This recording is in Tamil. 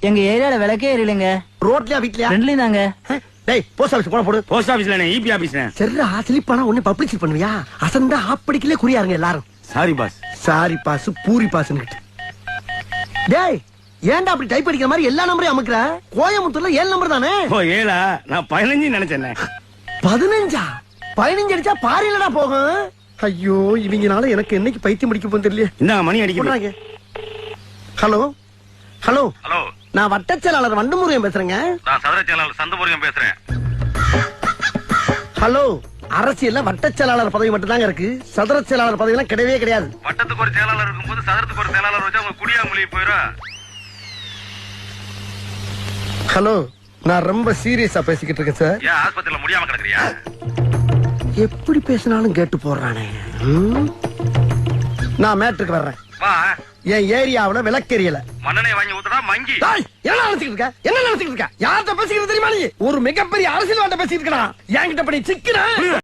எங்க ஏரியால விளக்கே எரியலங்க. ரோட்லயா வீட்லயா? ரெண்டுலயும் தாங்க. டேய் போஸ்ட் ஆபீஸ் போன போடு. போஸ்ட் ஆபீஸ்ல இபி ஆபீஸ்ல. சரிடா ஸ்லிப்பானா ஒண்ணு பப்ளிசிட்டி பண்ணுவியா? அசந்தா ஆப்படிக்கலே குறியாருங்க எல்லாரும். Sorry boss. Sorry boss puri பாஸ்னு. டேய் ஏன்டா அப்படி டைப் அடிக்கிற மாதிரி எல்லா நம்பரையும் அமுக்குற? கோயம்புத்தூர்ல 7 நம்பர் தானே? ஓ 7ஆ? நான் 15 நினைச்சேனே. 15ஆ? 15 அடிச்சா பாரிலடா போகும். ஐயோ இவங்கனால எனக்கு என்னைக்கு பைத்தியம் முடிக்க போகுது தெரியல. இந்தாங்க மணி அடிக்குது. ஹலோ ஹலோ ஹலோ, நான் வட்டச் செயலாளர் வண்டமுருகன் பேசுறேங்க. நான் சதுர செயலாளர் சந்தமுருகன் பேசுறேன். ஹலோ, அரசியல்ல வட்டச் செயலாளர் பதவி மட்டும் தாங்க இருக்கு. சதுர செயலாளர் பதவி எல்லாம் கிடையவே கிடையாது. வட்டத்துக்கு ஒரு செயலாளர் இருக்கும்போது சதுரத்துக்கு ஒரு செயலாளர் வச்சா அவங்க குடியா மொழி போயிடும். ஹலோ, நான் ரொம்ப சீரியஸா பேசிக்கிட்டு இருக்கேன் சார். ஏன் ஆஸ்பத்திரியில முடியாம கிடக்குறியா? எப்படி பேசினாலும் கேட்டு போடுறானே. நான் மேட்ருக்கு வர்றேன். வா. என் ஏரியாவுல விளக்கெரியல. மண்ணெண்ணெய் வாங்கி ஊத்துறா மங்கி. என்ன நினைச்சுக்கிட்டு இருக்க? என்ன நினைச்சுக்கிட்டு இருக்க? யார்கிட்ட பேசிக்கிறது தெரியுமா நீ? ஒரு மிகப்பெரிய அரசியல்வாட்ட பேசிட்டு இருக்கா? என்கிட்ட படி சிக்கினா